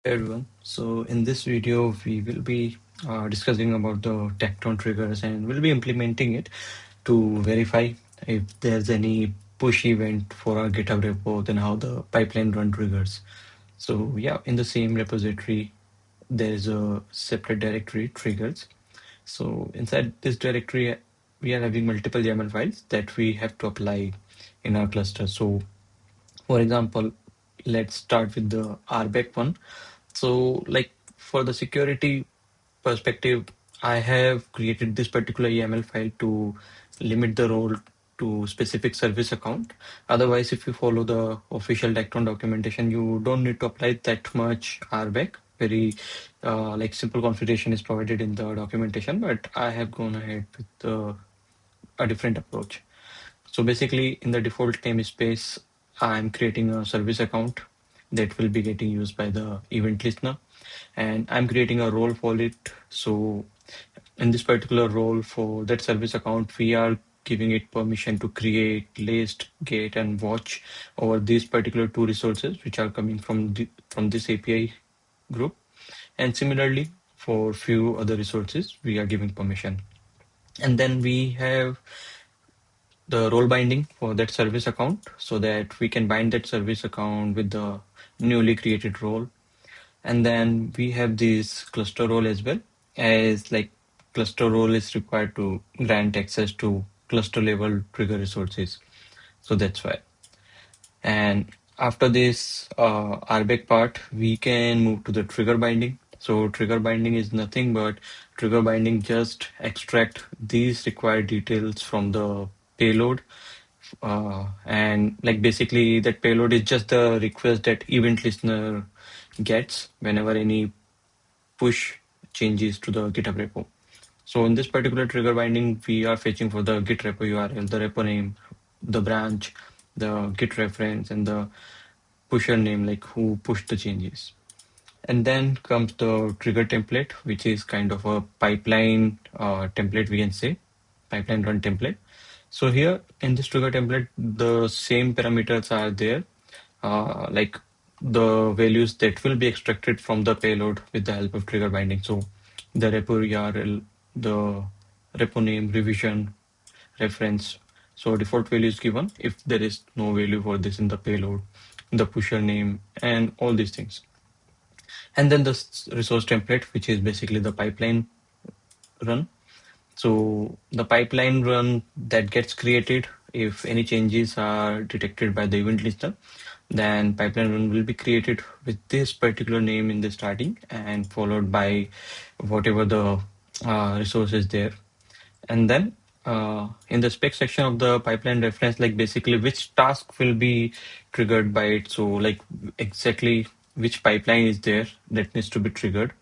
Hey everyone. So in this video, we will be discussing about the Tekton triggers and we'll be implementing it to verify if there's any push event for our GitHub repo, then how the pipeline run triggers. So yeah, in the same repository, there's a separate directory triggers. So inside this directory, we are having multiple YAML files that we have to apply in our cluster. So for example, let's start with the RBAC one. So like for the security perspective, I have created this particular YAML file to limit the role to specific service account. Otherwise, if you follow the official Tekton documentation, you don't need to apply that much RBAC. Very like simple configuration is provided in the documentation, but I have gone ahead with a different approach. So basically in the default namespace, I'm creating a service account that will be getting used by the event listener. And I'm creating a role for it. So in this particular role for that service account, we are giving it permission to create, list, get, and watch over these particular two resources, which are coming from this API group. And similarly, for few other resources, we are giving permission. And then we have the role binding for that service account so that we can bind that service account with the newly created role. And then we have this cluster role as well, as like cluster role is required to grant access to cluster level trigger resources. So that's why. And after this RBAC part, we can move to the trigger binding. So trigger binding is nothing but trigger binding just extract these required details from the payload, and like basically that payload is just the request that event listener gets whenever any push changes to the GitHub repo. So in this particular trigger binding, we are fetching for the Git repo URL, the repo name, the branch, the Git reference, and the pusher name, like who pushed the changes. And then comes the trigger template, which is kind of a pipeline template, we can say, pipeline run template. So here in this trigger template, the same parameters are there, like the values that will be extracted from the payload with the help of trigger binding. So the repo URL, the repo name, revision, reference. So default value is given if there is no value for this in the payload, the pusher name, and all these things. And then the resource template, which is basically the pipeline run. So the pipeline run that gets created if any changes are detected by the event listener, then pipeline run will be created with this particular name in the starting and followed by whatever the resource is there. And then in the spec section of the pipeline reference, like basically which task will be triggered by it. So like exactly which pipeline is there that needs to be triggered.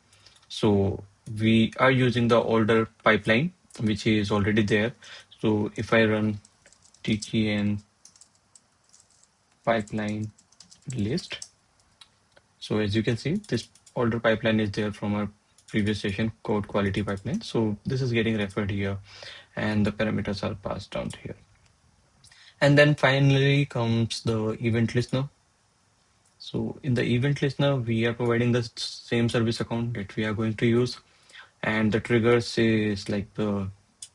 So we are using the older pipeline, which is already there. So if I run tgn pipeline list, so as you can see, this older pipeline is there from our previous session, code quality pipeline. So this is getting referred here and the parameters are passed down here. And then finally comes the event listener. So in the event listener, we are providing the same service account that we are going to use. And the triggers is like the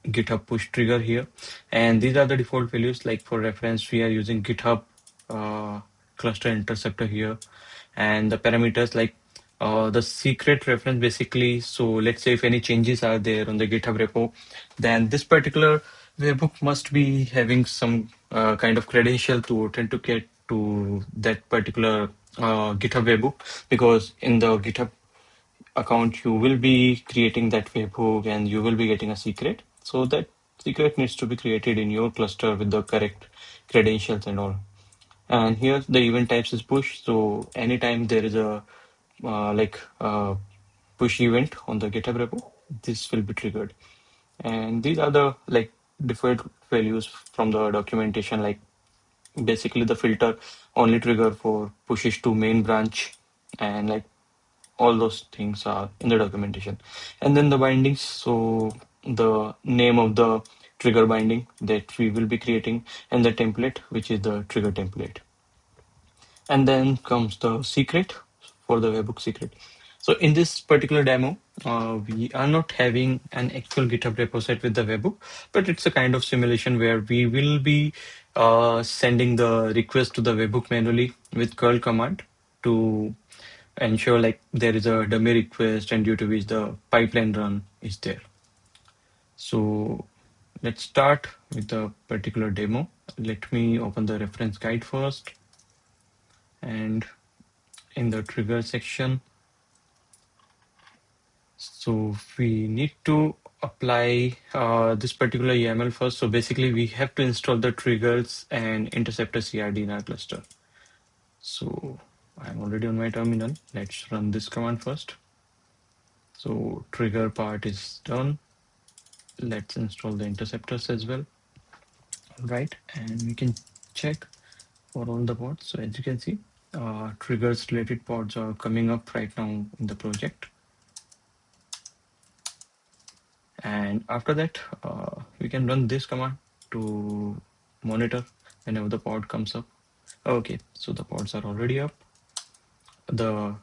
GitHub push trigger here. And these are the default values. Like for reference, we are using GitHub cluster interceptor here. And the parameters like the secret reference basically. So let's say if any changes are there on the GitHub repo, then this particular webhook must be having some kind of credential to authenticate to that particular GitHub webhook, because in the GitHub account you will be creating that webhook and you will be getting a secret. So that secret needs to be created in your cluster with the correct credentials and all. And here the event types is push. So anytime there is a push event on the GitHub repo, this will be triggered. And these are the like default values from the documentation, like basically the filter only trigger for pushes to main branch, and like all those things are in the documentation. And then the bindings, so the name of the trigger binding that we will be creating and the template, which is the trigger template. And then comes the secret for the webhook secret. So in this particular demo, we are not having an actual GitHub repo set with the webhook, but it's a kind of simulation where we will be sending the request to the webhook manually with curl command to ensure like there is a dummy request and due to which the pipeline run is there. So let's start with the particular demo. Let me open the reference guide first, and in the trigger section, so we need to apply this particular YAML first. So basically we have to install the triggers and interceptor CRD in our cluster. So I'm already on my terminal. Let's run this command first. So trigger part is done. Let's install the interceptors as well. Right, and we can check for all the pods. So as you can see, triggers related pods are coming up right now in the project. And after that, we can run this command to monitor whenever the pod comes up. Okay, so the pods are already up. The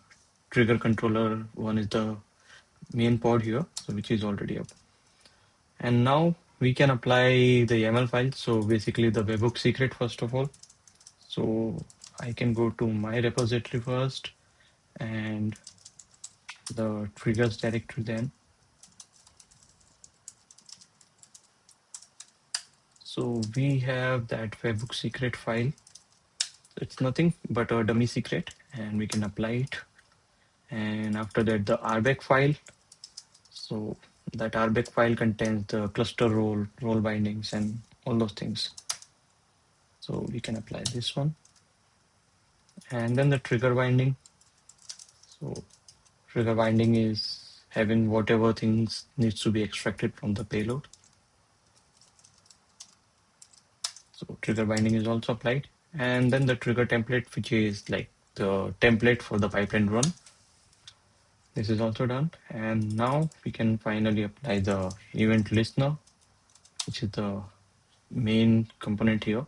trigger controller one is the main pod here, so which is already up. And now we can apply the YAML file. So basically the webhook secret first of all. So I can go to my repository first and the triggers directory then. So we have that webhook secret file. It's nothing but a dummy secret and we can apply it. And after that the RBAC file. So that RBAC file contains the cluster role bindings and all those things. So we can apply this one. And then the trigger binding. So trigger binding is having whatever things needs to be extracted from the payload. So trigger binding is also applied. And then the trigger template, which is like the template for the pipeline run. This is also done. And now we can finally apply the event listener, which is the main component here.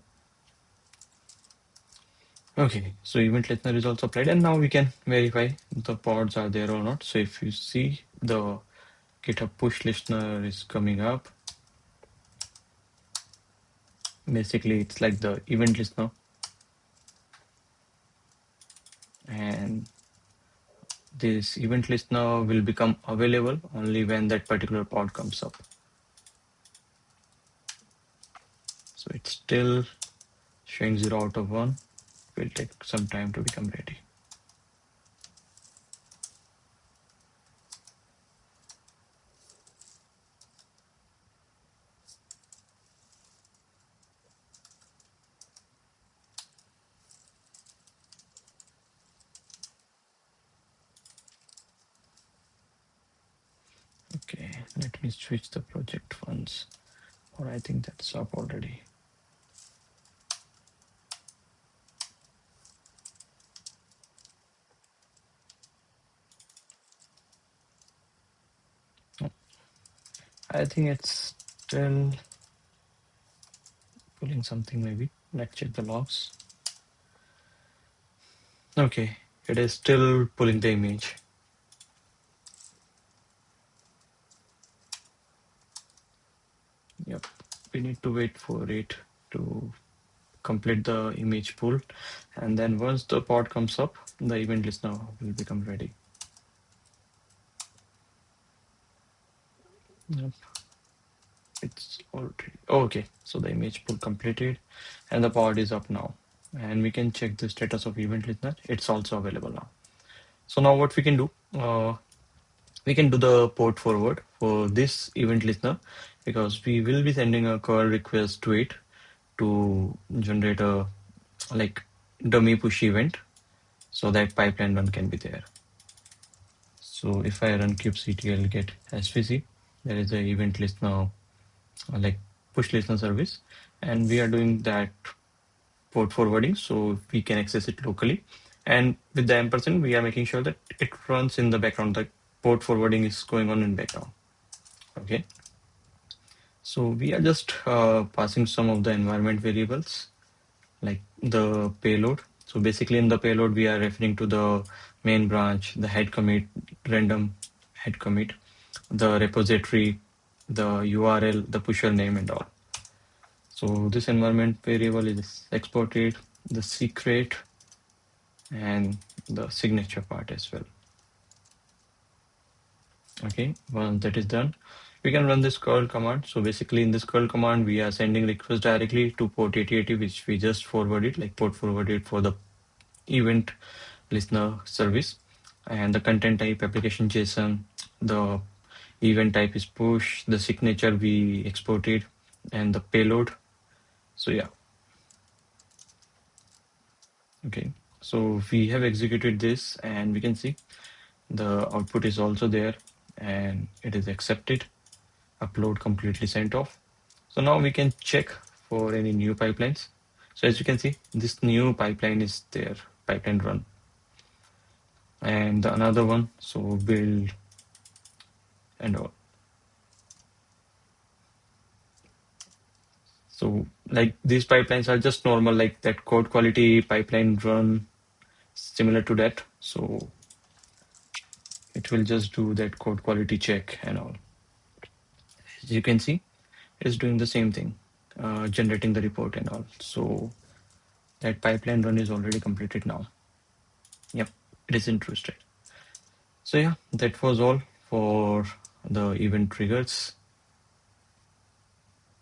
Okay, so event listener is also applied, and now we can verify the pods are there or not. So if you see the GitHub push listener is coming up, basically it's like the event listener, and this event listener will become available only when that particular pod comes up. So it's still showing 0 out of 1. Will take some time to become ready. Okay, let me switch the project once, or I think that's up already. I think it's still pulling something maybe. Let's check the logs. Okay, it is still pulling the image. Yep, we need to wait for it to complete the image pull. And then once the pod comes up, the event listener will become ready. Yep. It's already okay. So the image pull completed and the pod is up now. And we can check the status of event listener. It's also available now. So now what we can do, we can do the port forward for this event listener because we will be sending a curl request to it to generate a like dummy push event so that pipeline run can be there. So if I run kubectl get svc, there is an event listener like push listener service, and we are doing that port forwarding so we can access it locally. And with the ampersand, we are making sure that it runs in the background. The port forwarding is going on in background. Okay. So we are just passing some of the environment variables like the payload. So basically in the payload, we are referring to the main branch, the head commit, random head commit, the repository, the URL, the pusher name, and all. So this environment variable is exported, the secret, and the signature part as well. Okay, once that is done, we can run this curl command. So basically in this curl command, we are sending request directly to port 8080, which we just forwarded, like port forwarded for the event listener service. And the content type application JSON, the event type is push, the signature we exported, and the payload. So yeah, okay. So we have executed this and we can see the output is also there and it is accepted. Upload completely sent off. So now we can check for any new pipelines. So as you can see, this new pipeline is there, pipeline run. And the another one, so build and all. So like these pipelines are just normal, like that code quality pipeline run, similar to that. So it will just do that code quality check and all. As you can see, it's doing the same thing, generating the report and all. So that pipeline run is already completed now. Yep, it is interested. So yeah, that was all for the event triggers.